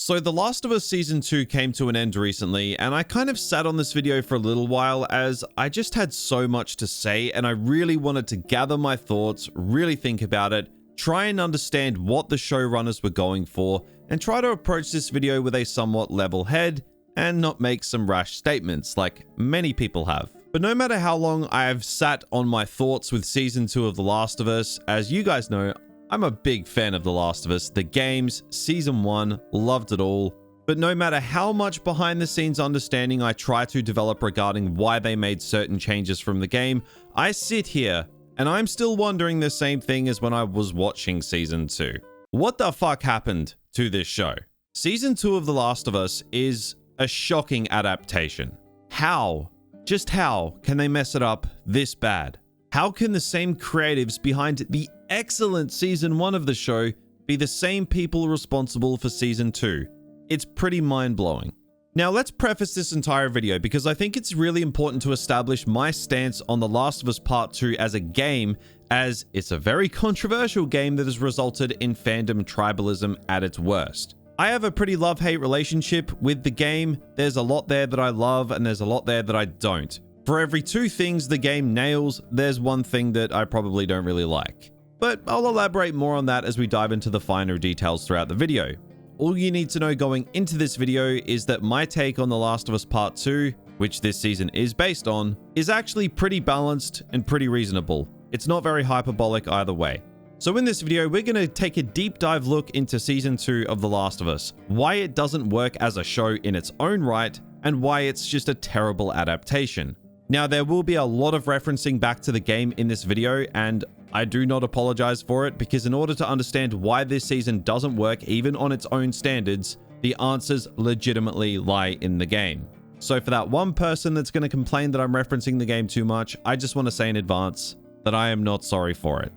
So The Last of Us Season 2 came to an end recently, and I kind of sat on this video for a little while as I just had so much to say and I really wanted to gather my thoughts, really think about it, try and understand what the showrunners were going for, and try to approach this video with a somewhat level head and not make some rash statements like many people have. But no matter how long I have sat on my thoughts with Season 2 of The Last of Us, as you guys know, I'm a big fan of The Last of Us, the games, Season 1, loved it all. But no matter how much behind the scenes understanding I try to develop regarding why they made certain changes from the game, I sit here and I'm still wondering the same thing as when I was watching Season 2. What the fuck happened to this show? Season 2 of The Last of Us is a shocking adaptation. How? Just how can they mess it up this bad? How can the same creatives behind the excellent Season 1 of the show be the same people responsible for Season 2? It's pretty mind-blowing. Now let's preface this entire video because I think it's really important to establish my stance on The Last of Us Part 2 as a game, as it's a very controversial game that has resulted in fandom tribalism at its worst. I have a pretty love-hate relationship with the game. There's a lot there that I love and there's a lot there that I don't. For every two things the game nails, there's one thing that I probably don't really like. But I'll elaborate more on that as we dive into the finer details throughout the video. All you need to know going into this video is that my take on The Last of Us Part 2, which this season is based on, is actually pretty balanced and pretty reasonable. It's not very hyperbolic either way. So in this video, we're going to take a deep dive look into Season 2 of The Last of Us, why it doesn't work as a show in its own right, and why it's just a terrible adaptation. Now, there will be a lot of referencing back to the game in this video, and I do not apologize for it because in order to understand why this season doesn't work even on its own standards, the answers legitimately lie in the game. So for that one person that's going to complain that I'm referencing the game too much, I just want to say in advance that I am not sorry for it.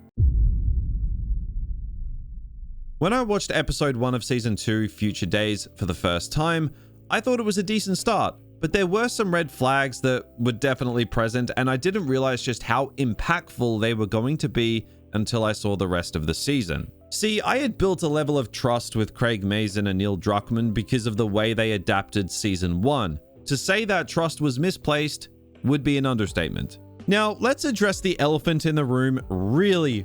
When I watched episode 1 of Season 2, Future Days, for the first time, I thought it was a decent start. But there were some red flags that were definitely present, and I didn't realize just how impactful they were going to be until I saw the rest of the season. See, I had built a level of trust with Craig Mazin and Neil Druckmann because of the way they adapted Season 1. To say that trust was misplaced would be an understatement. Now, let's address the elephant in the room really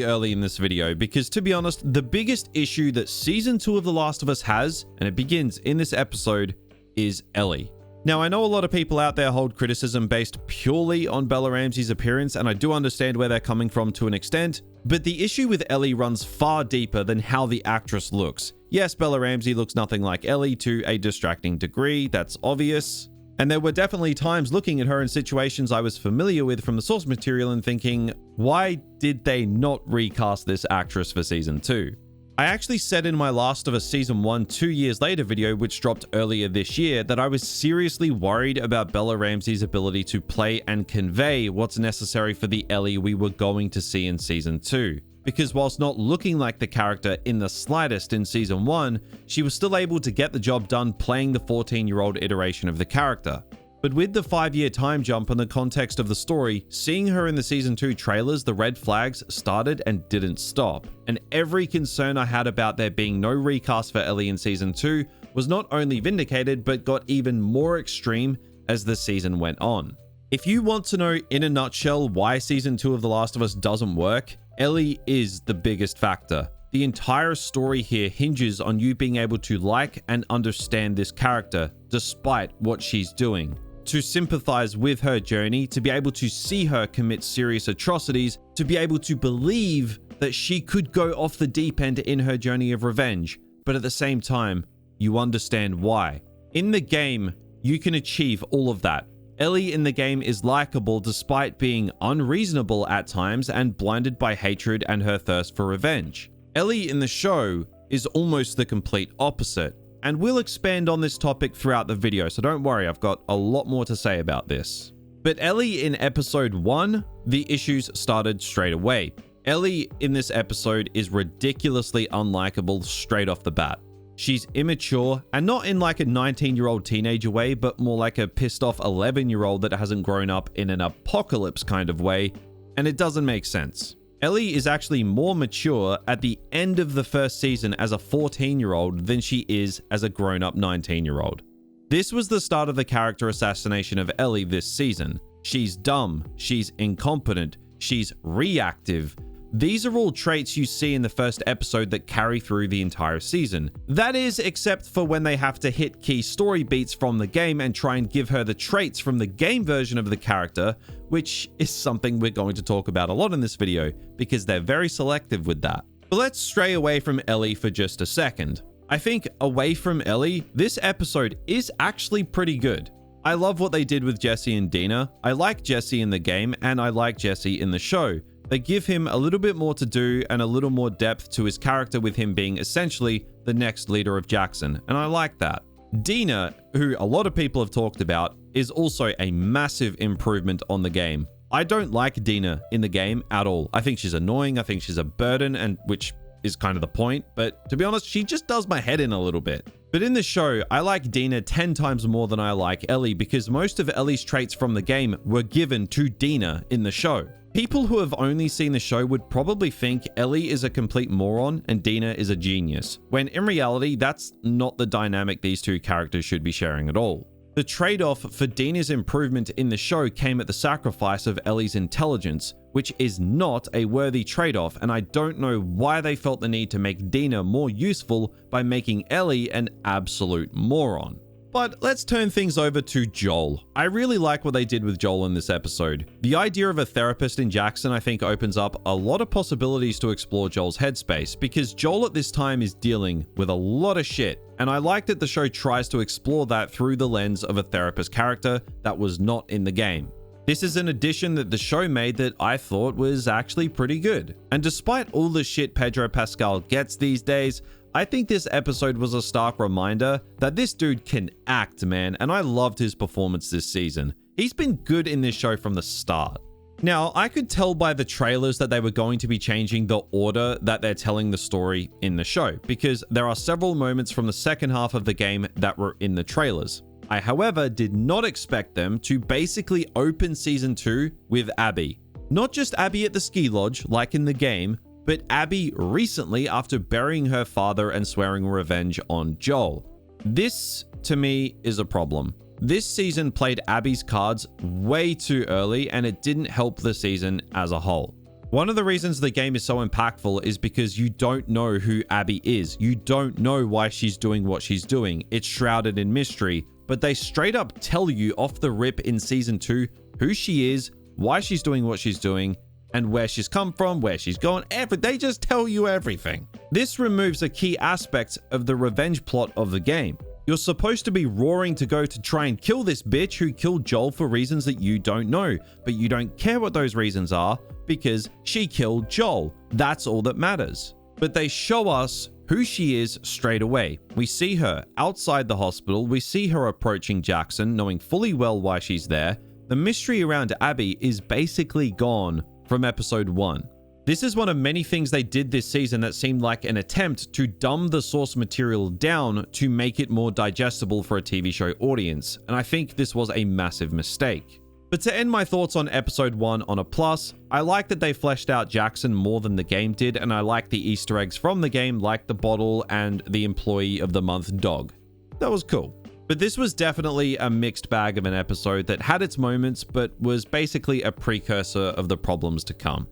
early in this video, because to be honest, the biggest issue that Season 2 of The Last of Us has, and it begins in this episode, is Ellie. Now, I know a lot of people out there hold criticism based purely on Bella Ramsey's appearance, and I do understand where they're coming from to an extent, but the issue with Ellie runs far deeper than how the actress looks. Yes, Bella Ramsey looks nothing like Ellie to a distracting degree, that's obvious, and there were definitely times looking at her in situations I was familiar with from the source material and thinking, why did they not recast this actress for Season 2? I actually said in my Last of Us Season 1 2 years later video, which dropped earlier this year, that I was seriously worried about Bella Ramsey's ability to play and convey what's necessary for the Ellie we were going to see in Season 2. Because whilst not looking like the character in the slightest in Season 1, she was still able to get the job done playing the 14-year-old iteration of the character. But with the 5-year time jump and the context of the story, seeing her in the Season 2 trailers, the red flags started and didn't stop. And every concern I had about there being no recast for Ellie in Season 2 was not only vindicated, but got even more extreme as the season went on. If you want to know in a nutshell why Season 2 of The Last of Us doesn't work, Ellie is the biggest factor. The entire story here hinges on you being able to like and understand this character, despite what she's doing. To sympathize with her journey, to be able to see her commit serious atrocities, to be able to believe that she could go off the deep end in her journey of revenge, but at the same time, you understand why. In the game, you can achieve all of that. Ellie in the game is likable despite being unreasonable at times and blinded by hatred and her thirst for revenge. Ellie in the show is almost the complete opposite. And we'll expand on this topic throughout the video, so don't worry, I've got a lot more to say about this. But Ellie in episode 1, the issues started straight away. Ellie in this episode is ridiculously unlikable straight off the bat. She's immature, and not in like a 19-year-old teenager way, but more like a pissed off 11-year-old that hasn't grown up in an apocalypse kind of way, and it doesn't make sense. Ellie is actually more mature at the end of the first season as a 14-year-old than she is as a grown-up 19-year-old. This was the start of the character assassination of Ellie this season. She's dumb, she's incompetent, she's reactive. These are all traits you see in the first episode that carry through the entire season. That is, except for when they have to hit key story beats from the game and try and give her the traits from the game version of the character, which is something we're going to talk about a lot in this video, because they're very selective with that. But let's stray away from Ellie for just a second. I think away from Ellie, this episode is actually pretty good. I love what they did with Jesse and Dina. I like Jesse in the game, and I like Jesse in the show. They give him a little bit more to do and a little more depth to his character, with him being essentially the next leader of Jackson, and I like that. Dina, who a lot of people have talked about, is also a massive improvement on the game. I don't like Dina in the game at all. I think she's annoying, I think she's a burden, and which is kind of the point, but to be honest, she just does my head in a little bit. But in the show, I like Dina 10 times more than I like Ellie, because most of Ellie's traits from the game were given to Dina in the show. People who have only seen the show would probably think Ellie is a complete moron and Dina is a genius, when in reality, that's not the dynamic these two characters should be sharing at all. The trade-off for Dina's improvement in the show came at the sacrifice of Ellie's intelligence, which is not a worthy trade-off, and I don't know why they felt the need to make Dina more useful by making Ellie an absolute moron. But let's turn things over to Joel. I really like what they did with Joel in this episode. The idea of a therapist in Jackson, I think, opens up a lot of possibilities to explore Joel's headspace, because Joel at this time is dealing with a lot of shit, and I like that the show tries to explore that through the lens of a therapist character that was not in the game. This is an addition that the show made that I thought was actually pretty good. And despite all the shit Pedro Pascal gets these days, I think this episode was a stark reminder that this dude can act, man, and I loved his performance this season. He's been good in this show from the start. Now, I could tell by the trailers that they were going to be changing the order that they're telling the story in the show, because there are several moments from the second half of the game that were in the trailers. I, however, did not expect them to basically open Season 2 with Abby. Not just Abby at the ski lodge, like in the game, but Abby recently after burying her father and swearing revenge on Joel. This, to me, is a problem. This season played Abby's cards way too early, and it didn't help the season as a whole. One of the reasons the game is so impactful is because you don't know who Abby is. You don't know why she's doing what she's doing. It's shrouded in mystery, but they straight up tell you off the rip in Season 2 who she is, why she's doing what she's doing, and where she's come from, where she's going. They just tell you everything. This removes a key aspect of the revenge plot of the game. You're supposed to be roaring to go to try and kill this bitch who killed Joel for reasons that you don't know, but you don't care what those reasons are because she killed Joel. That's all that matters. But they show us who she is straight away. We see her outside the hospital. We see her approaching Jackson, knowing fully well why she's there. The mystery around Abby is basically gone from episode 1. This is one of many things they did this season that seemed like an attempt to dumb the source material down to make it more digestible for a TV show audience, and I think this was a massive mistake. But to end my thoughts on episode 1 on a plus, I like that they fleshed out Jackson more than the game did, and I like the Easter eggs from the game, like the bottle and the Employee of the Month dog. That was cool. But this was definitely a mixed bag of an episode that had its moments, but was basically a precursor of the problems to come.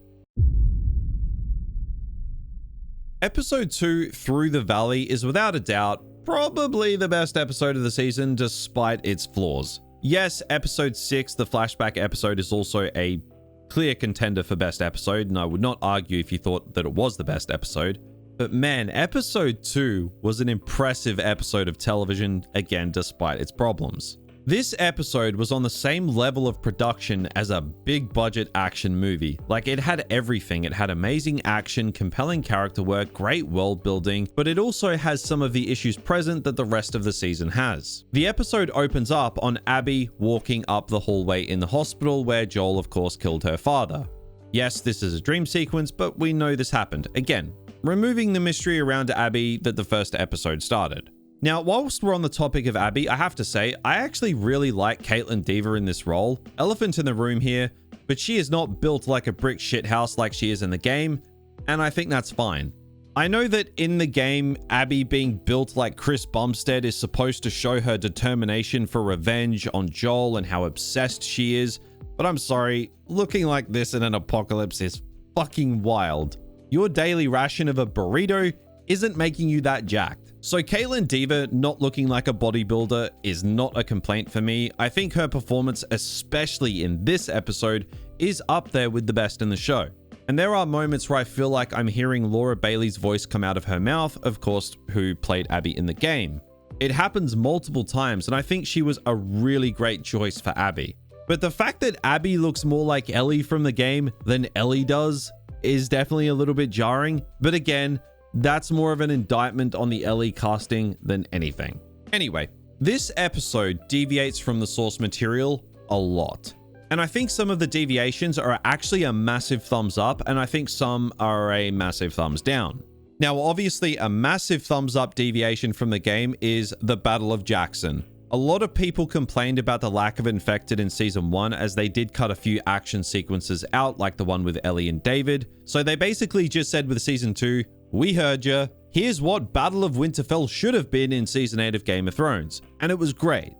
Episode 2, Through the Valley, is without a doubt probably the best episode of the season despite its flaws. Yes, episode 6, the flashback episode, is also a clear contender for best episode, and I would not argue if you thought that it was the best episode. But man, episode 2 was an impressive episode of television, again, despite its problems. This episode was on the same level of production as a big budget action movie. Like, it had everything. It had amazing action, compelling character work, great world building, but it also has some of the issues present that the rest of the season has. The episode opens up on Abby walking up the hallway in the hospital where Joel, of course, killed her father. Yes, this is a dream sequence, but we know this happened. Again, removing the mystery around Abby that the first episode started. Now, whilst we're on the topic of Abby, I have to say, I actually really like Caitlin Dever in this role. Elephant in the room here, but she is not built like a brick shithouse like she is in the game, and I think that's fine. I know that in the game, Abby being built like Chris Bumstead is supposed to show her determination for revenge on Joel and how obsessed she is, but I'm sorry, looking like this in an apocalypse is fucking wild. Your daily ration of a burrito isn't making you that jacked. So Caitlin Diva not looking like a bodybuilder is not a complaint for me. I think her performance, especially in this episode, is up there with the best in the show. And there are moments where I feel like I'm hearing Laura Bailey's voice come out of her mouth, of course, who played Abby in the game. It happens multiple times, and I think she was a really great choice for Abby. But the fact that Abby looks more like Ellie from the game than Ellie does is definitely a little bit jarring. But again, that's more of an indictment on the Ellie casting than anything. Anyway, this episode deviates from the source material a lot. And I think some of the deviations are actually a massive thumbs up, and I think some are a massive thumbs down. Now, obviously, a massive thumbs up deviation from the game is the Battle of Jackson. A lot of people complained about the lack of infected in Season 1, as they did cut a few action sequences out, like the one with Ellie and David. So they basically just said with Season 2, we heard ya, here's what Battle of Winterfell should have been in Season 8 of Game of Thrones. And it was great.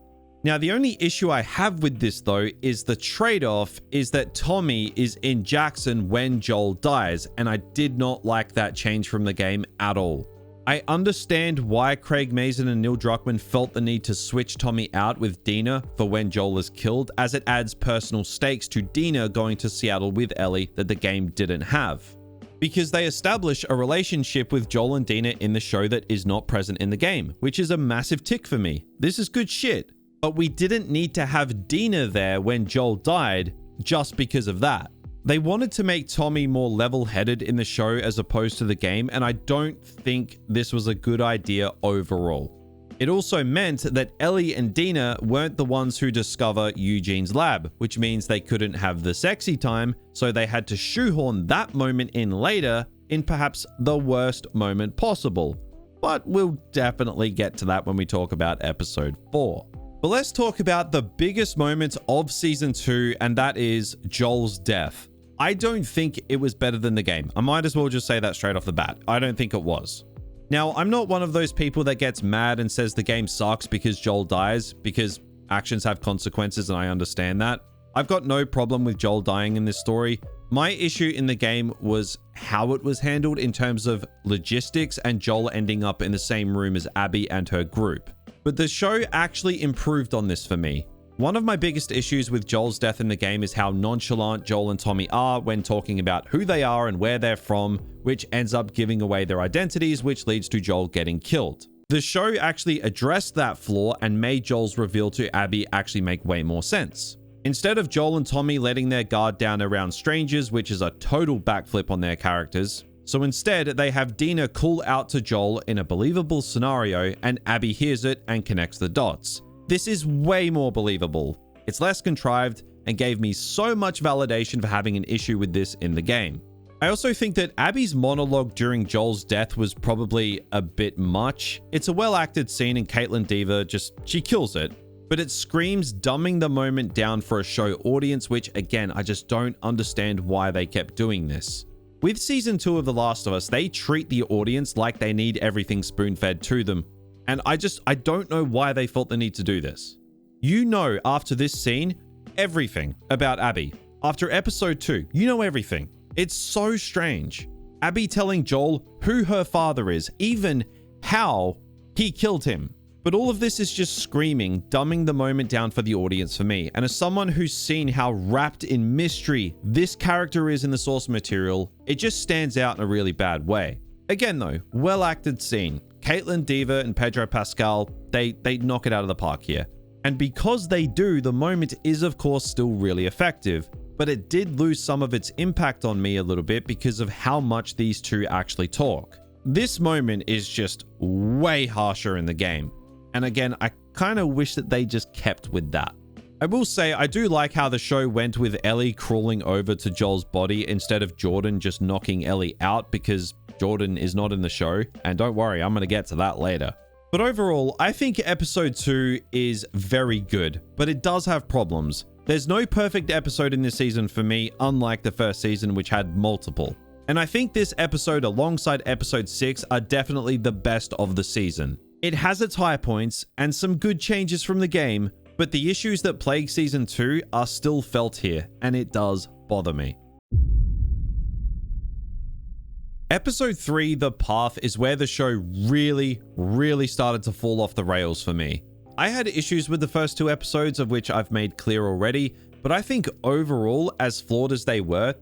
Now, the only issue I have with this, though, is the trade-off is that Tommy is in Jackson when Joel dies, and I did not like that change from the game at all. I understand why Craig Mazin and Neil Druckmann felt the need to switch Tommy out with Dina for when Joel is killed, as it adds personal stakes to Dina going to Seattle with Ellie that the game didn't have. Because they establish a relationship with Joel and Dina in the show that is not present in the game, which is a massive tick for me. This is good shit. But we didn't need to have Dina there when Joel died just because of that. They wanted to make Tommy more level-headed in the show as opposed to the game, and I don't think this was a good idea overall. It also meant that Ellie and Dina weren't the ones who discover Eugene's lab, which means they couldn't have the sexy time, so they had to shoehorn that moment in later in perhaps the worst moment possible. But we'll definitely get to that when we talk about episode 4. But let's talk about the biggest moment of season 2, and that is Joel's death. I don't think it was better than the game. I might as well just say that straight off the bat. I don't think it was. Now, I'm not one of those people that gets mad and says the game sucks because Joel dies, because actions have consequences and I understand that. I've got no problem with Joel dying in this story. My issue in the game was how it was handled in terms of logistics and Joel ending up in the same room as Abby and her group. But the show actually improved on this for me. One of my biggest issues with Joel's death in the game is how nonchalant Joel and Tommy are when talking about who they are and where they're from, which ends up giving away their identities, which leads to Joel getting killed. The show actually addressed that flaw and made Joel's reveal to Abby actually make way more sense. Instead of Joel and Tommy letting their guard down around strangers, which is a total backflip on their characters, so instead, they have Dina call out to Joel in a believable scenario, and Abby hears it and connects the dots. This is way more believable. It's less contrived and gave me so much validation for having an issue with this in the game. I also think that Abby's monologue during Joel's death was probably a bit much. It's a well-acted scene and Caitlin Diva she kills it. But it screams dumbing the moment down for a show audience, which again, I just don't understand why they kept doing this. With season 2 of The Last of Us, they treat the audience like they need everything spoon-fed to them. And I don't know why they felt the need to do this. You know, after this scene, everything about Abby. After episode 2, you know everything. It's so strange. Abby telling Joel who her father is, even how he killed him. But all of this is just screaming, dumbing the moment down for the audience for me. And as someone who's seen how wrapped in mystery this character is in the source material, it just stands out in a really bad way. Again though, well-acted scene. Caitlin Diva and Pedro Pascal, they knock it out of the park here. And because they do, the moment is of course still really effective. But it did lose some of its impact on me a little bit because of how much these two actually talk. This moment is just way harsher in the game. And again, I kind of wish that they just kept with that. I will say, I do like how the show went with Ellie crawling over to Joel's body instead of Jordan just knocking Ellie out, because Jordan is not in the show. And don't worry, I'm going to get to that later. But overall, I think episode 2 is very good, but it does have problems. There's no perfect episode in this season for me, unlike the first season, which had multiple. And I think this episode alongside episode 6 are definitely the best of the season. It has its high points and some good changes from the game, but the issues that plague season 2 are still felt here, and it does bother me. Episode 3, The Path, is where the show really started to fall off the rails for me. I had issues with the first 2 episodes, of which I've made clear already, but I think overall, as flawed as they were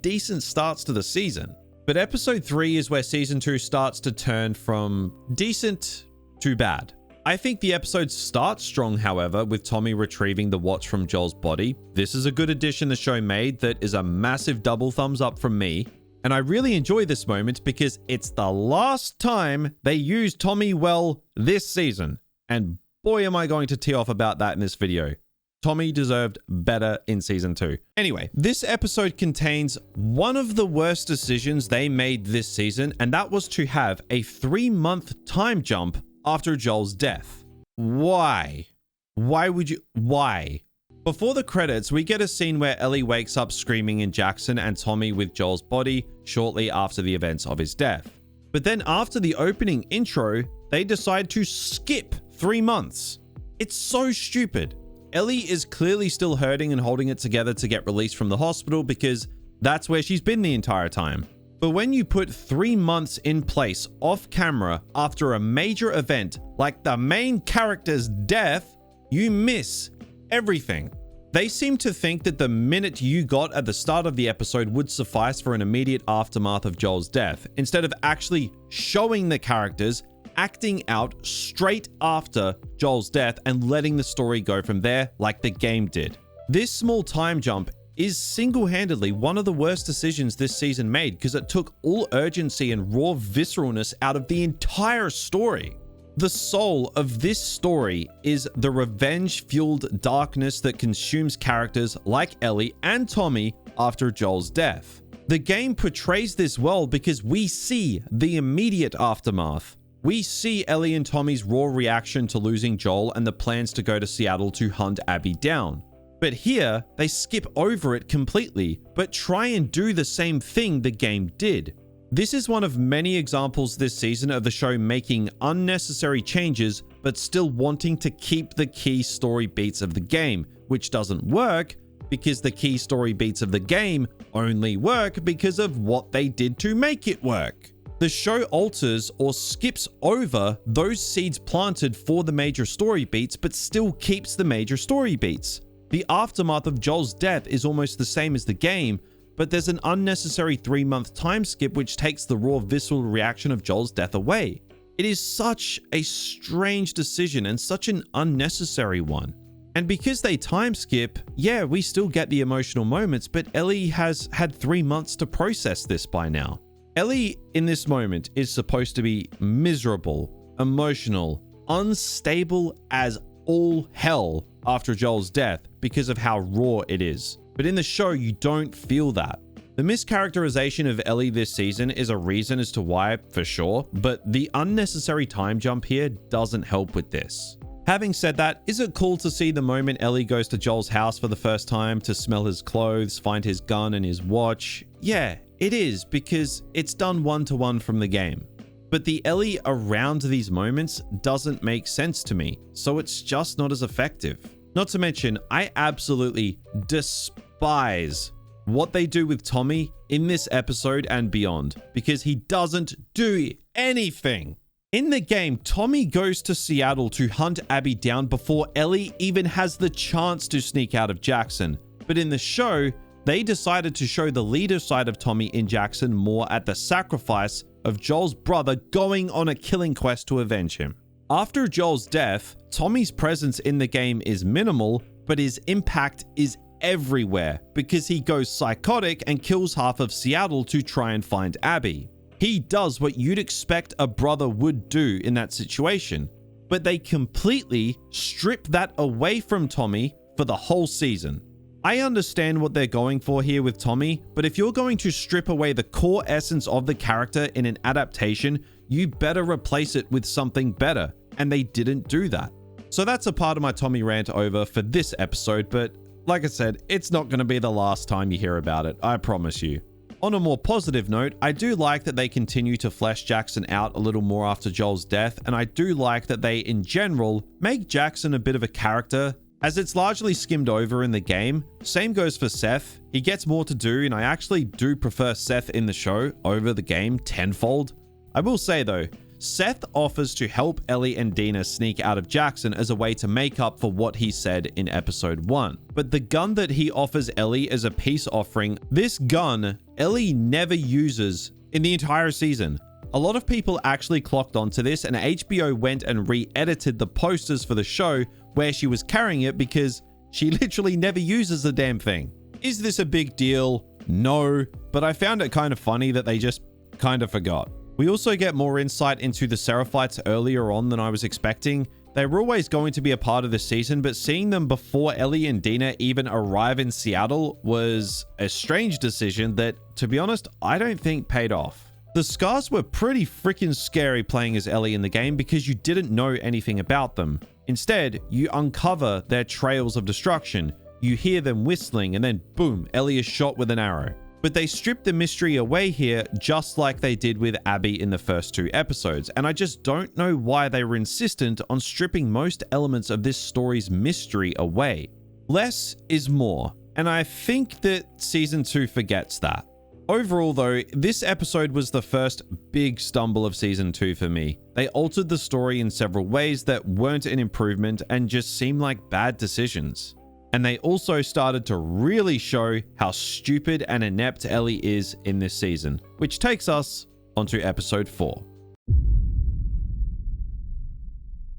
decent starts to the season. But episode 3 is where season 2 starts to turn from decent to bad. I think the episode starts strong, however, with Tommy retrieving the watch from Joel's body. This is a good addition the show made that is a massive double thumbs up from me. And I really enjoy this moment because it's the last time they use Tommy well this season. And boy, am I going to tee off about that in this video. Tommy deserved better in season 2. Anyway, this episode contains one of the worst decisions they made this season, and that was to have a 3-month time jump after Joel's death. Why? Why? Before the credits, we get a scene where Ellie wakes up screaming in Jackson and Tommy with Joel's body shortly after the events of his death. But then after the opening intro, they decide to skip 3 months. It's so stupid. Ellie is clearly still hurting and holding it together to get released from the hospital because that's where she's been the entire time. But when you put 3 months in place off camera after a major event like the main character's death, you miss everything. They seem to think that the minute you got at the start of the episode would suffice for an immediate aftermath of Joel's death, instead of actually showing the characters acting out straight after Joel's death and letting the story go from there like the game did. This small time jump is single-handedly one of the worst decisions this season made because it took all urgency and raw visceralness out of the entire story. The soul of this story is the revenge-fueled darkness that consumes characters like Ellie and Tommy after Joel's death. The game portrays this well because we see the immediate aftermath. We see Ellie and Tommy's raw reaction to losing Joel and the plans to go to Seattle to hunt Abby down. But here, they skip over it completely, but try and do the same thing the game did. This is one of many examples this season of the show making unnecessary changes, but still wanting to keep the key story beats of the game, which doesn't work because the key story beats of the game only work because of what they did to make it work. The show alters or skips over those seeds planted for the major story beats, but still keeps the major story beats. The aftermath of Joel's death is almost the same as the game, but there's an unnecessary 3-month time skip which takes the raw visceral reaction of Joel's death away. It is such a strange decision and such an unnecessary one. And because they time skip, yeah, we still get the emotional moments, but Ellie has had 3 months to process this by now. Ellie in this moment is supposed to be miserable, emotional, unstable as all hell after Joel's death because of how raw it is. But in the show, you don't feel that. The mischaracterization of Ellie this season is a reason as to why, for sure, but the unnecessary time jump here doesn't help with this. Having said that, is it cool to see the moment Ellie goes to Joel's house for the first time to smell his clothes, find his gun and his watch? Yeah, it is, because it's done one-to-one from the game. But the Ellie around these moments doesn't make sense to me, so it's just not as effective. Not to mention, I absolutely despise what they do with Tommy in this episode and beyond, because he doesn't do anything. In the game, Tommy goes to Seattle to hunt Abby down before Ellie even has the chance to sneak out of Jackson. But in the show, they decided to show the leader side of Tommy in Jackson more at the sacrifice of Joel's brother going on a killing quest to avenge him. After Joel's death, Tommy's presence in the game is minimal, but his impact is everywhere because he goes psychotic and kills half of Seattle to try and find Abby. He does what you'd expect a brother would do in that situation, but they completely strip that away from Tommy for the whole season. I understand what they're going for here with Tommy, but if you're going to strip away the core essence of the character in an adaptation, you better replace it with something better, and they didn't do that. So that's a part of my Tommy rant over for this episode, but like I said, it's not going to be the last time you hear about it, I promise you. On a more positive note, I do like that they continue to flesh Jackson out a little more after Joel's death, and I do like that they, in general, make Jackson a bit of a character, as it's largely skimmed over in the game. Same goes for Seth. He gets more to do, and I actually do prefer Seth in the show over the game tenfold. I will say though, Seth offers to help Ellie and Dina sneak out of Jackson as a way to make up for what he said in episode 1. But the gun that he offers Ellie as a peace offering, this gun Ellie never uses in the entire season. A lot of people actually clocked onto this, and HBO went and re-edited the posters for the show where she was carrying it because she literally never uses the damn thing. Is this a big deal? No, but I found it kind of funny that they just kind of forgot. We also get more insight into the Seraphites earlier on than I was expecting. They were always going to be a part of the season, but seeing them before Ellie and Dina even arrive in Seattle was a strange decision that, to be honest, I don't think paid off. The Scars were pretty freaking scary playing as Ellie in the game because you didn't know anything about them. Instead, you uncover their trails of destruction, you hear them whistling, and then boom, Ellie is shot with an arrow. But they stripped the mystery away here just like they did with Abby in the first 2 episodes, and I just don't know why they were insistent on stripping most elements of this story's mystery away. Less is more, and I think that season 2 forgets that. Overall though, this episode was the first big stumble of season 2 for me. They altered the story in several ways that weren't an improvement and just seemed like bad decisions. And they also started to really show how stupid and inept Ellie is in this season, which takes us onto episode 4.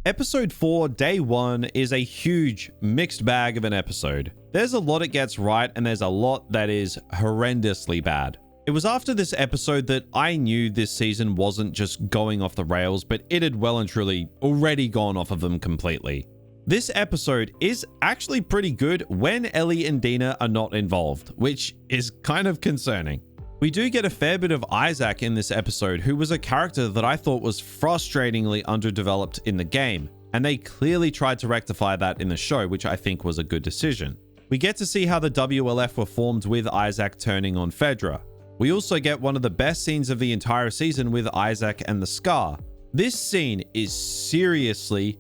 Episode 4, Day 1, is a huge mixed bag of an episode. There's a lot it gets right, and there's a lot that is horrendously bad. It was after this episode that I knew this season wasn't just going off the rails, but it had well and truly already gone off of them completely. This episode is actually pretty good when Ellie and Dina are not involved, which is kind of concerning. We do get a fair bit of Isaac in this episode, who was a character that I thought was frustratingly underdeveloped in the game, and they clearly tried to rectify that in the show, which I think was a good decision. We get to see how the WLF were formed with Isaac turning on Fedra. We also get one of the best scenes of the entire season with Isaac and the Scar. This scene is seriously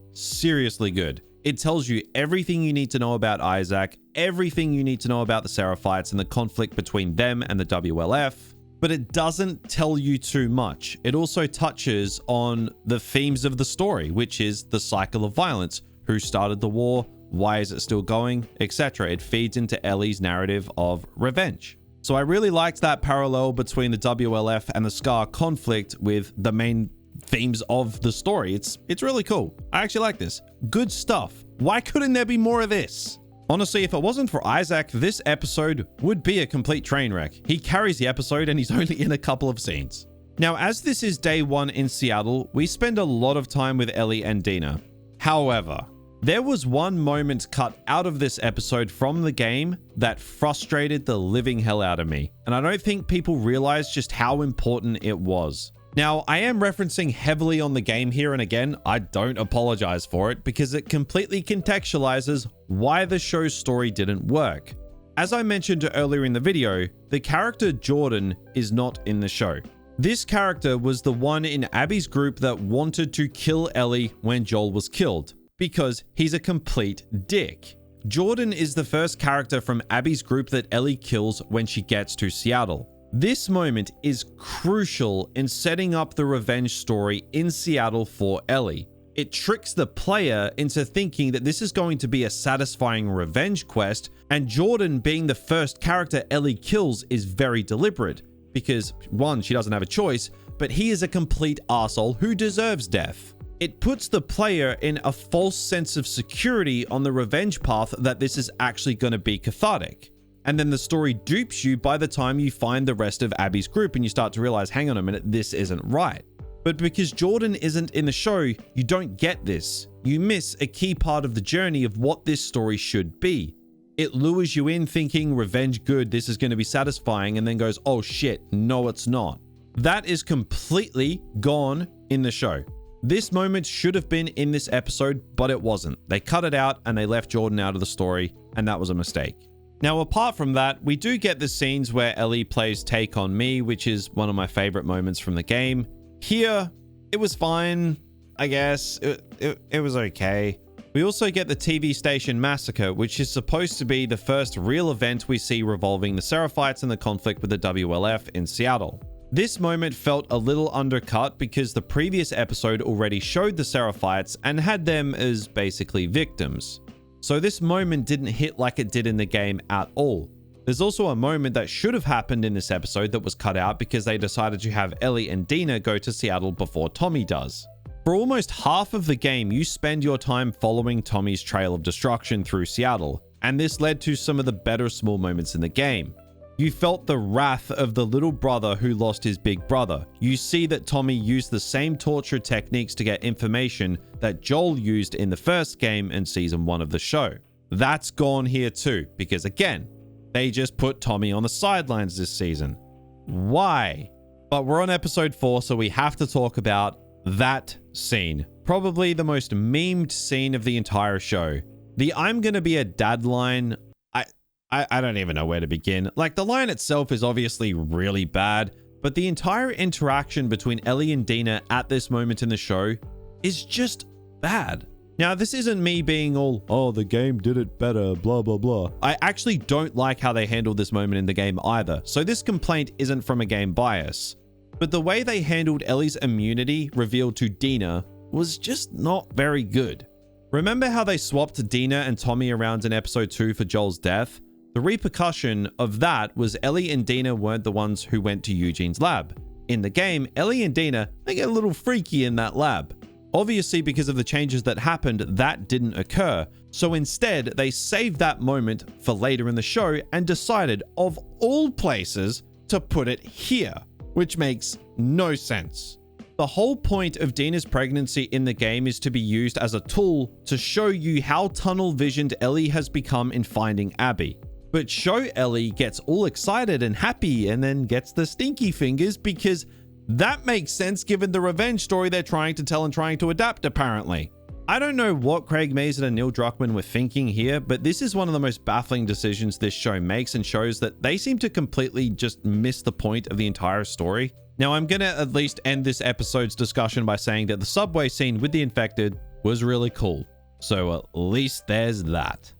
good. It tells you everything you need to know about Isaac, everything you need to know about the Seraphites and the conflict between them and the WLF, but it doesn't tell you too much. It also touches on the themes of the story, which is the cycle of violence, who started the war, why is it still going, etc. It feeds into Ellie's narrative of revenge. So I really liked that parallel between the WLF and the Scar conflict with the main themes of the story. It's really cool. I actually like this. Good stuff. Why couldn't there be more of this? Honestly, if it wasn't for Isaac, this episode would be a complete train wreck. He carries the episode and he's only in a couple of scenes. Now, as this is day 1 in Seattle, we spend a lot of time with Ellie and Dina. However, there was one moment cut out of this episode from the game that frustrated the living hell out of me, and I don't think people realize just how important it was. Now, I am referencing heavily on the game here, and again, I don't apologize for it because it completely contextualizes why the show's story didn't work. As I mentioned earlier in the video, the character Jordan is not in the show. This character was the one in Abby's group that wanted to kill Ellie when Joel was killed, because he's a complete dick. Jordan is the first character from Abby's group that Ellie kills when she gets to Seattle. This moment is crucial in setting up the revenge story in Seattle for Ellie. It tricks the player into thinking that this is going to be a satisfying revenge quest, and Jordan being the first character Ellie kills is very deliberate, because one, she doesn't have a choice, but he is a complete arsehole who deserves death. It puts the player in a false sense of security on the revenge path that this is actually going to be cathartic. And then the story dupes you by the time you find the rest of Abby's group and you start to realize, hang on a minute, this isn't right. But because Jordan isn't in the show, you don't get this. You miss a key part of the journey of what this story should be. It lures you in thinking revenge good, this is going to be satisfying, and then goes, oh shit, no it's not. That is completely gone in the show. This moment should have been in this episode, but it wasn't. They cut it out and they left Jordan out of the story, and that was a mistake. Now, apart from that, we do get the scenes where Ellie plays Take On Me, which is one of my favorite moments from the game. Here, it was fine, I guess. It was okay. We also get the TV station massacre, which is supposed to be the first real event we see revolving the Seraphites and the conflict with the WLF in Seattle. This moment felt a little undercut because the previous episode already showed the Seraphites and had them as basically victims. So this moment didn't hit like it did in the game at all. There's also a moment that should have happened in this episode that was cut out because they decided to have Ellie and Dina go to Seattle before Tommy does. For almost half of the game, you spend your time following Tommy's trail of destruction through Seattle, and this led to some of the better small moments in the game. You felt the wrath of the little brother who lost his big brother. You see that Tommy used the same torture techniques to get information that Joel used in the first game in season 1 of the show. That's gone here too, because again, they just put Tommy on the sidelines this season. Why? But we're on episode 4, so we have to talk about that scene. Probably the most memed scene of the entire show. The "I'm gonna be a dad" line, I don't even know where to begin. Like, the line itself is obviously really bad, but the entire interaction between Ellie and Dina at this moment in the show is just bad. Now, this isn't me being all, oh, the game did it better, blah, blah, blah. I actually don't like how they handled this moment in the game either, so this complaint isn't from a game bias. But the way they handled Ellie's immunity revealed to Dina was just not very good. Remember how they swapped Dina and Tommy around in episode 2 for Joel's death? The repercussion of that was Ellie and Dina weren't the ones who went to Eugene's lab. In the game, Ellie and Dina, they get a little freaky in that lab. Obviously, because of the changes that happened, that didn't occur. So instead, they saved that moment for later in the show and decided, of all places, to put it here, which makes no sense. The whole point of Dina's pregnancy in the game is to be used as a tool to show you how tunnel-visioned Ellie has become in finding Abby. But show Ellie gets all excited and happy and then gets the stinky fingers because that makes sense given the revenge story they're trying to tell and trying to adapt, apparently. I don't know what Craig Mazin and Neil Druckmann were thinking here, but this is one of the most baffling decisions this show makes and shows that they seem to completely just miss the point of the entire story. Now, I'm gonna at least end this episode's discussion by saying that the subway scene with the infected was really cool. So at least there's that.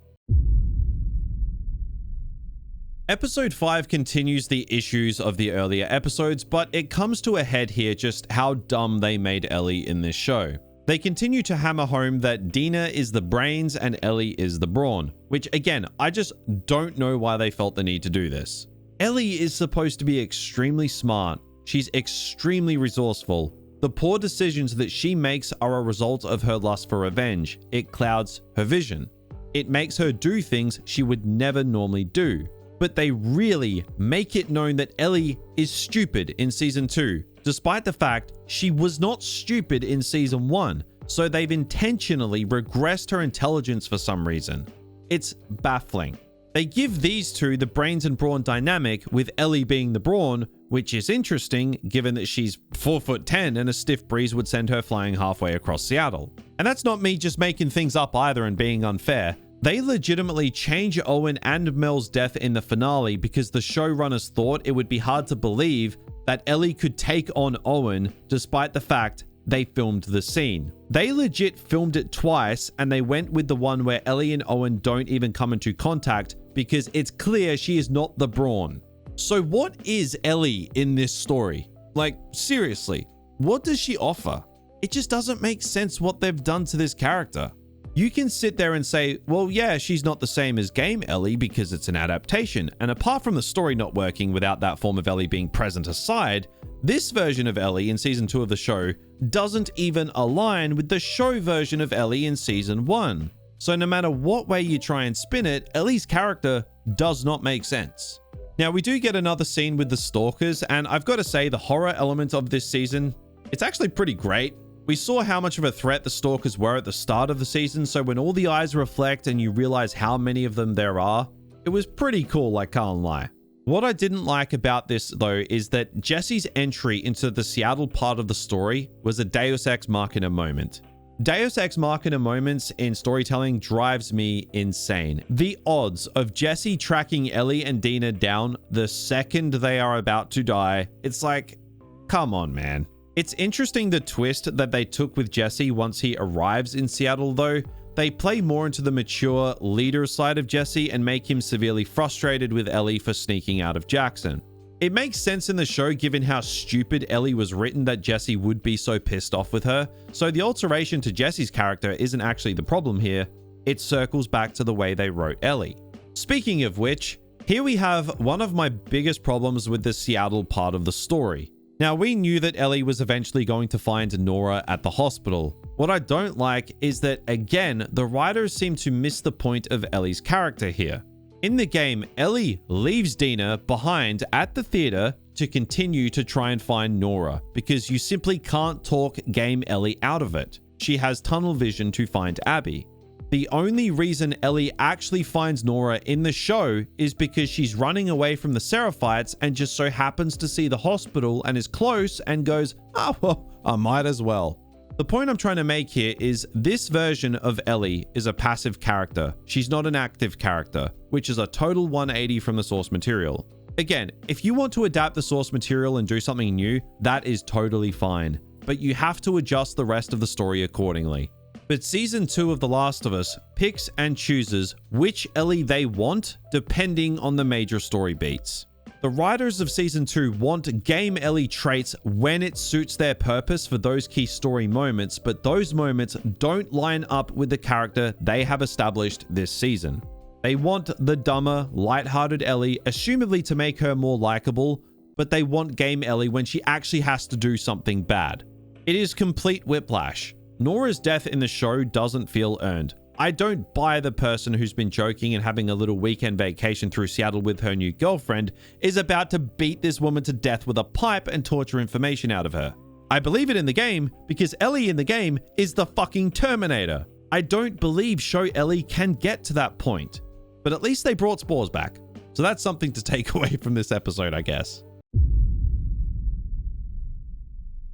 Episode 5 continues the issues of the earlier episodes, but it comes to a head here just how dumb they made Ellie in this show. They continue to hammer home that Dina is the brains and Ellie is the brawn, which again, I just don't know why they felt the need to do this. Ellie is supposed to be extremely smart. She's extremely resourceful. The poor decisions that she makes are a result of her lust for revenge. It clouds her vision. It makes her do things she would never normally do. But they really make it known that Ellie is stupid in season 2, despite the fact she was not stupid in season 1, so they've intentionally regressed her intelligence for some reason. It's baffling. They give these two the brains and brawn dynamic, with Ellie being the brawn, which is interesting given that she's 4'10" and a stiff breeze would send her flying halfway across Seattle. And that's not me just making things up either and being unfair. They legitimately change Owen and Mel's death in the finale because the showrunners thought it would be hard to believe that Ellie could take on Owen despite the fact they filmed the scene. They legit filmed it twice, and they went with the one where Ellie and Owen don't even come into contact because it's clear she is not the brawn. So what is Ellie in this story? Like, seriously, what does she offer? It just doesn't make sense what they've done to this character. You can sit there and say, well, yeah, she's not the same as game Ellie because it's an adaptation. And apart from the story not working without that form of Ellie being present aside, this version of Ellie in season 2 of the show doesn't even align with the show version of Ellie in season 1. So no matter what way you try and spin it, Ellie's character does not make sense. Now, we do get another scene with the stalkers, and I've got to say the horror element of this season, it's actually pretty great. We saw how much of a threat the stalkers were at the start of the season, so when all the eyes reflect and you realize how many of them there are, it was pretty cool, I can't lie. What I didn't like about this, though, is that Jesse's entry into the Seattle part of the story was a Deus Ex Machina moment. Deus Ex Machina moments in storytelling drives me insane. The odds of Jesse tracking Ellie and Dina down the second they are about to die, it's like, come on, man. It's interesting the twist that they took with Jesse once he arrives in Seattle, though. They play more into the mature leader side of Jesse and make him severely frustrated with Ellie for sneaking out of Jackson. It makes sense in the show given how stupid Ellie was written that Jesse would be so pissed off with her, so the alteration to Jesse's character isn't actually the problem here. It circles back to the way they wrote Ellie. Speaking of which, here we have one of my biggest problems with the Seattle part of the story. Now, we knew that Ellie was eventually going to find Nora at the hospital. What I don't like is that, again, the writers seem to miss the point of Ellie's character here. In the game, Ellie leaves Dina behind at the theater to continue to try and find Nora, because you simply can't talk game Ellie out of it. She has tunnel vision to find Abby. The only reason Ellie actually finds Nora in the show is because she's running away from the Seraphites and just so happens to see the hospital and is close and goes, oh, well, I might as well. The point I'm trying to make here is this version of Ellie is a passive character. She's not an active character, which is a total 180 from the source material. Again, if you want to adapt the source material and do something new, that is totally fine, but you have to adjust the rest of the story accordingly. But Season 2 of The Last of Us picks and chooses which Ellie they want depending on the major story beats. The writers of Season 2 want game Ellie traits when it suits their purpose for those key story moments, but those moments don't line up with the character they have established this season. They want the dumber, lighthearted Ellie, assumedly to make her more likable, but they want game Ellie when she actually has to do something bad. It is complete whiplash. Nora's death in the show doesn't feel earned. I don't buy the person who's been joking and having a little weekend vacation through Seattle with her new girlfriend is about to beat this woman to death with a pipe and torture information out of her. I believe it in the game because Ellie in the game is the fucking Terminator. I don't believe show Ellie can get to that point, but at least they brought Spores back. So that's something to take away from this episode, I guess.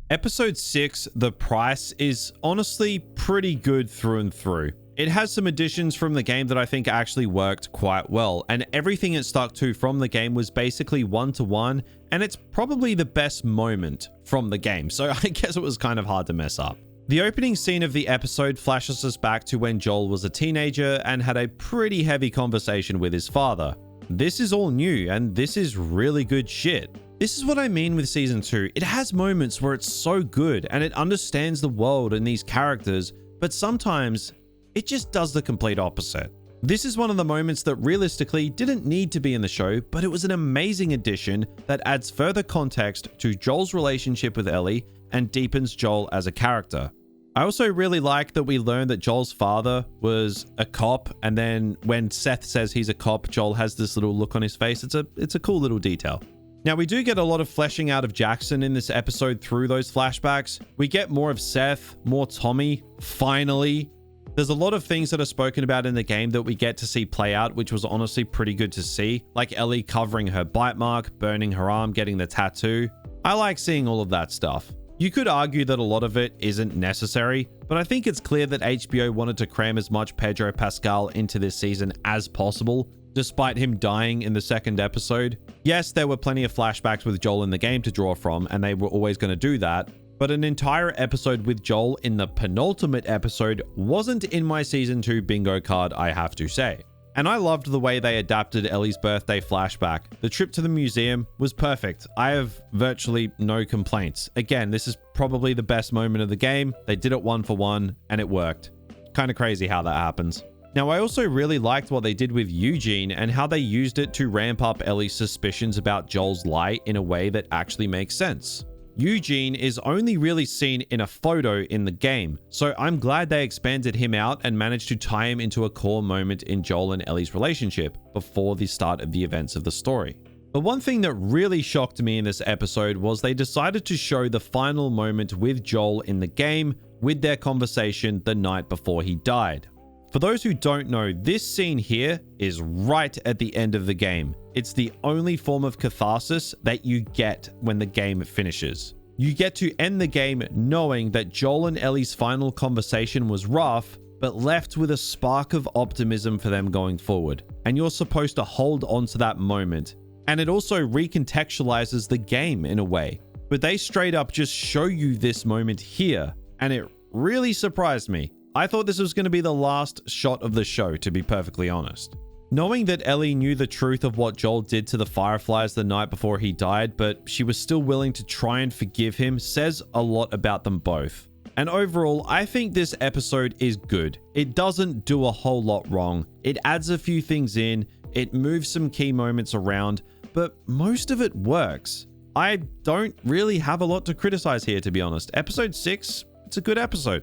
Episode 6, The Price, is honestly pretty good through and through. It has some additions from the game that I think actually worked quite well, and everything it stuck to from the game was basically one-to-one, and it's probably the best moment from the game, so I guess it was kind of hard to mess up. The opening scene of the episode flashes us back to when Joel was a teenager and had a pretty heavy conversation with his father. This is all new, and this is really good shit. This is what I mean with Season 2. It has moments where it's so good and it understands the world and these characters, but sometimes it just does the complete opposite. This is one of the moments that realistically didn't need to be in the show, but it was an amazing addition that adds further context to Joel's relationship with Ellie and deepens Joel as a character. I also really like that we learned that Joel's father was a cop, and then when Seth says he's a cop, Joel has this little look on his face. It's a cool little detail. Now, we do get a lot of fleshing out of Jackson in this episode through those flashbacks. We get more of Seth, more Tommy, finally. There's a lot of things that are spoken about in the game that we get to see play out, which was honestly pretty good to see, like Ellie covering her bite mark, burning her arm, getting the tattoo. I like seeing all of that stuff. You could argue that a lot of it isn't necessary, but I think it's clear that HBO wanted to cram as much Pedro Pascal into this season as possible, despite him dying in the second episode. Yes, there were plenty of flashbacks with Joel in the game to draw from, and they were always going to do that, but an entire episode with Joel in the penultimate episode wasn't in my Season 2 bingo card, I have to say. And I loved the way they adapted Ellie's birthday flashback. The trip to the museum was perfect. I have virtually no complaints. Again, this is probably the best moment of the game. They did it 1-for-1, and it worked. Kind of crazy how that happens. Now, I also really liked what they did with Eugene and how they used it to ramp up Ellie's suspicions about Joel's lie in a way that actually makes sense. Eugene is only really seen in a photo in the game, so I'm glad they expanded him out and managed to tie him into a core moment in Joel and Ellie's relationship before the start of the events of the story. But one thing that really shocked me in this episode was they decided to show the final moment with Joel in the game with their conversation the night before he died. For those who don't know, this scene here is right at the end of the game. It's the only form of catharsis that you get when the game finishes. You get to end the game knowing that Joel and Ellie's final conversation was rough, but left with a spark of optimism for them going forward. And you're supposed to hold on to that moment. And it also recontextualizes the game in a way. But they straight up just show you this moment here, and it really surprised me. I thought this was going to be the last shot of the show, to be perfectly honest. Knowing that Ellie knew the truth of what Joel did to the Fireflies the night before he died, but she was still willing to try and forgive him, says a lot about them both. And overall, I think this episode is good. It doesn't do a whole lot wrong. It adds a few things in, it moves some key moments around, but most of it works. I don't really have a lot to criticize here, to be honest. Episode 6, it's a good episode.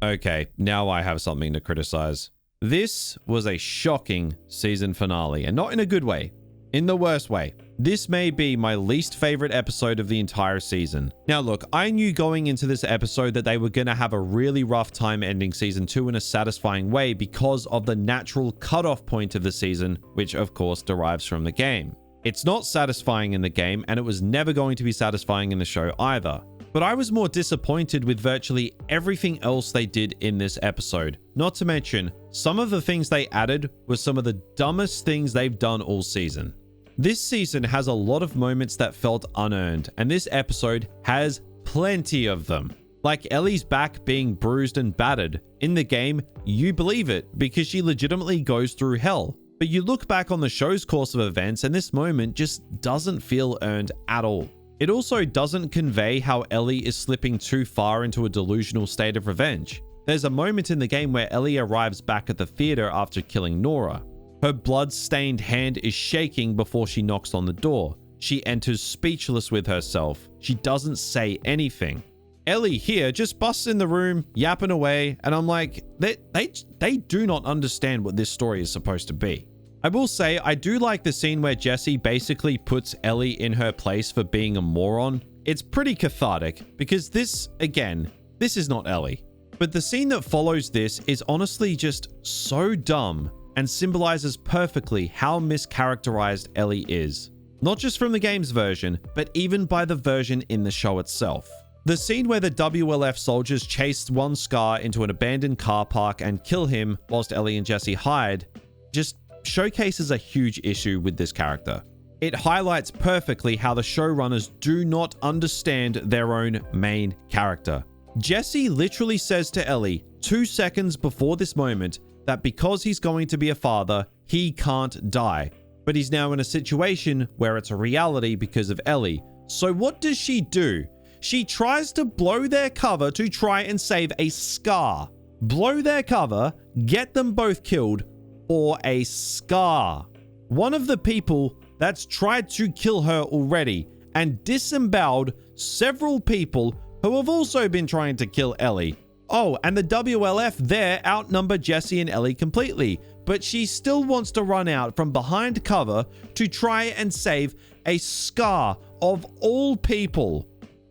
Okay, now I have something to criticize. This was a shocking season finale, and not in a good way, in the worst way. This may be my least favorite episode of the entire season. Now look, I knew going into this episode that they were going to have a really rough time ending season 2 in a satisfying way because of the natural cutoff point of the season, which of course derives from the game. It's not satisfying in the game, and it was never going to be satisfying in the show either. But I was more disappointed with virtually everything else they did in this episode. Not to mention, some of the things they added were some of the dumbest things they've done all season. This season has a lot of moments that felt unearned, and this episode has plenty of them. Like Ellie's back being bruised and battered. In the game, you believe it because she legitimately goes through hell. But you look back on the show's course of events and this moment just doesn't feel earned at all. It also doesn't convey how Ellie is slipping too far into a delusional state of revenge. There's a moment in the game where Ellie arrives back at the theater after killing Nora. Her blood-stained hand is shaking before she knocks on the door. She enters speechless with herself. She doesn't say anything. Ellie here just busts in the room, yapping away, and I'm like, they do not understand what this story is supposed to be. I will say, I do like the scene where Jesse basically puts Ellie in her place for being a moron. It's pretty cathartic, because this is not Ellie. But the scene that follows this is honestly just so dumb and symbolizes perfectly how mischaracterized Ellie is. Not just from the game's version, but even by the version in the show itself. The scene where the WLF soldiers chased one Scar into an abandoned car park and kill him whilst Ellie and Jesse hide just showcases a huge issue with this character. It highlights perfectly how the showrunners do not understand their own main character. Jesse literally says to Ellie 2 seconds before this moment that because he's going to be a father, he can't die. But he's now in a situation where it's a reality because of Ellie. So what does she do? She tries to blow their cover to try and save a Scar. Blow their cover, get them both killed, or a Scar. One of the people that's tried to kill her already and disemboweled several people who have also been trying to kill Ellie. Oh, and the WLF there outnumber Jesse and Ellie completely, but she still wants to run out from behind cover to try and save a Scar of all people.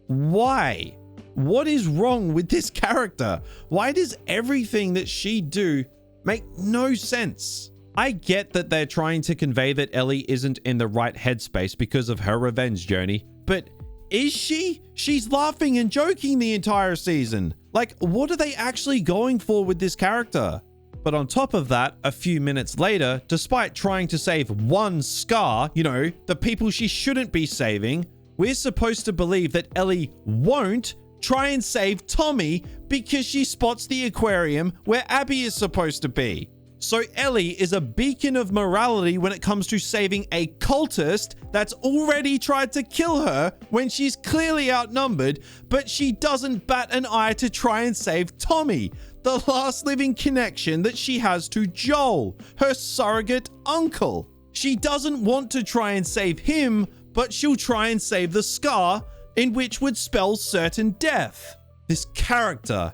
Why? What is wrong with this character? Why does everything that she do make no sense? I get that they're trying to convey that Ellie isn't in the right headspace because of her revenge journey, but is she? She's laughing and joking the entire season. Like, what are they actually going for with this character? But on top of that, a few minutes later, despite trying to save one Scar, the people she shouldn't be saving, we're supposed to believe that Ellie won't try and save Tommy because she spots the aquarium where Abby is supposed to be. So Ellie is a beacon of morality when it comes to saving a cultist that's already tried to kill her when she's clearly outnumbered, but she doesn't bat an eye to try and save Tommy, the last living connection that she has to Joel, her surrogate uncle. She doesn't want to try and save him, but she'll try and save the Scar, in which would spell certain death. This character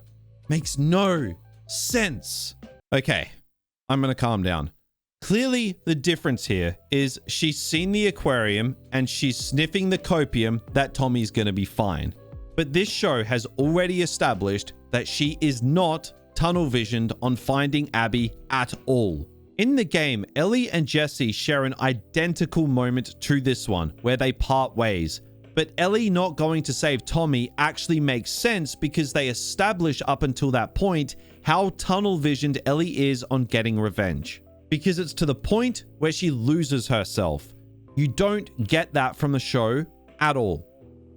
makes no sense. Okay, I'm gonna calm down. Clearly, the difference here is she's seen the aquarium and she's sniffing the copium that Tommy's gonna be fine. But this show has already established that she is not tunnel visioned on finding Abby at all. In the game, Ellie and Jesse share an identical moment to this one, where they part ways. But Ellie not going to save Tommy actually makes sense because they establish up until that point how tunnel visioned Ellie is on getting revenge. Because it's to the point where she loses herself. You don't get that from the show at all.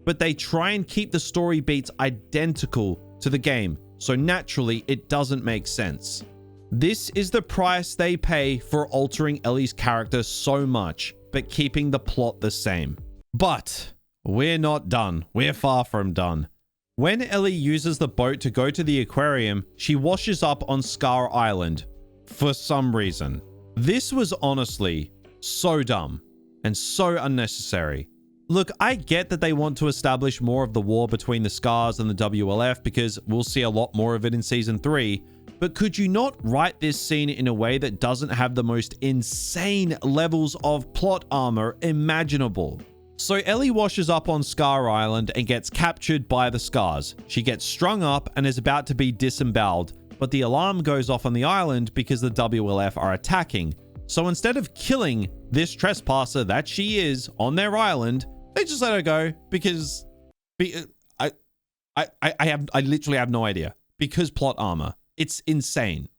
But they try and keep the story beats identical to the game, so naturally it doesn't make sense. This is the price they pay for altering Ellie's character so much, but keeping the plot the same. But we're not done. We're far from done. When Ellie uses the boat to go to the aquarium, she washes up on Scar Island for some reason. This was honestly so dumb and so unnecessary. Look, I get that they want to establish more of the war between the Scars and the WLF because we'll see a lot more of it in Season 3, but could you not write this scene in a way that doesn't have the most insane levels of plot armor imaginable? So Ellie washes up on Scar Island and gets captured by the Scars. She gets strung up and is about to be disemboweled, but the alarm goes off on the island because the WLF are attacking. So instead of killing this trespasser that she is on their island, they just let her go because I literally have no idea. Because plot armor. It's insane.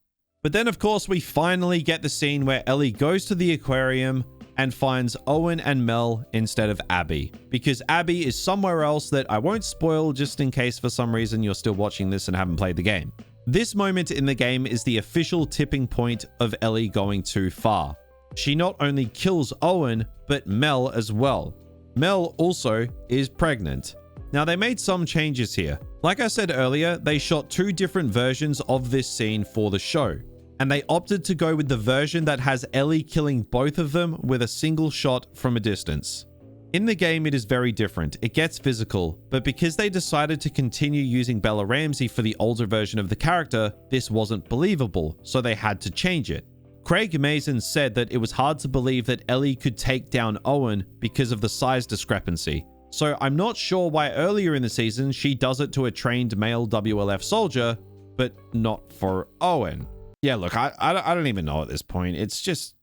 But then of course we finally get the scene where Ellie goes to the aquarium and finds Owen and Mel instead of Abby, because Abby is somewhere else that I won't spoil just in case for some reason you're still watching this and haven't played the game. This moment in the game is the official tipping point of Ellie going too far. She not only kills Owen, but Mel as well. Mel also is pregnant. Now they made some changes here. Like I said earlier, they shot 2 different versions of this scene for the show. And they opted to go with the version that has Ellie killing both of them with a single shot from a distance. In the game, it is very different. It gets physical, but because they decided to continue using Bella Ramsey for the older version of the character, this wasn't believable, so they had to change it. Craig Mazin said that it was hard to believe that Ellie could take down Owen because of the size discrepancy. So I'm not sure why earlier in the season she does it to a trained male WLF soldier, but not for Owen. Yeah, look, I don't even know at this point. It's just,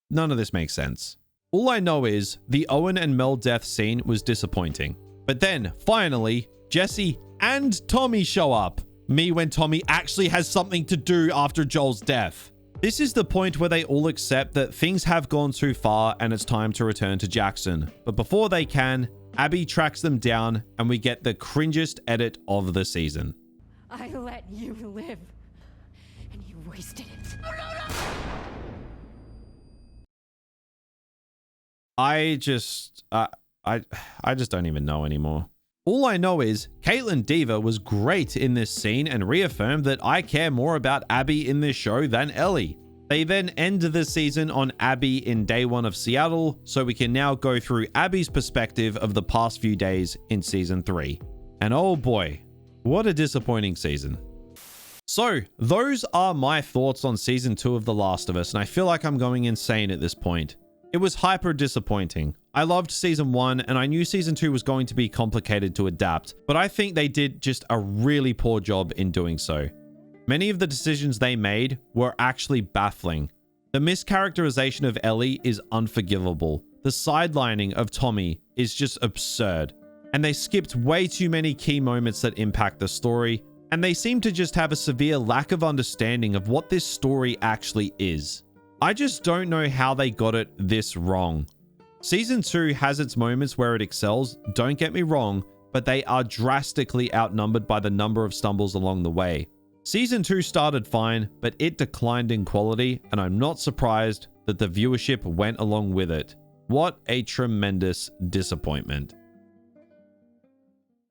none of this makes sense. All I know is the Owen and Mel death scene was disappointing. But then, finally, Jesse and Tommy show up. Me when Tommy actually has something to do after Joel's death. This is the point where they all accept that things have gone too far and it's time to return to Jackson. But before they can, Abby tracks them down and we get the cringiest edit of the season. I let you live. Wasted it. I just don't even know anymore. All I know is Caitlin Dever was great in this scene and reaffirmed that I care more about Abby in this show than Ellie. They then end the season on Abby in day 1 of Seattle, so we can now go through Abby's perspective of the past few days in season 3. And oh boy, what a disappointing season. So, those are my thoughts on Season 2 of The Last of Us, and I feel like I'm going insane at this point. It was hyper disappointing. I loved Season 1, and I knew Season 2 was going to be complicated to adapt, but I think they did just a really poor job in doing so. Many of the decisions they made were actually baffling. The mischaracterization of Ellie is unforgivable. The sidelining of Tommy is just absurd. And they skipped way too many key moments that impact the story, and they seem to just have a severe lack of understanding of what this story actually is. I just don't know how they got it this wrong. Season 2 has its moments where it excels, don't get me wrong, but they are drastically outnumbered by the number of stumbles along the way. Season 2 started fine, but it declined in quality, and I'm not surprised that the viewership went along with it. What a tremendous disappointment.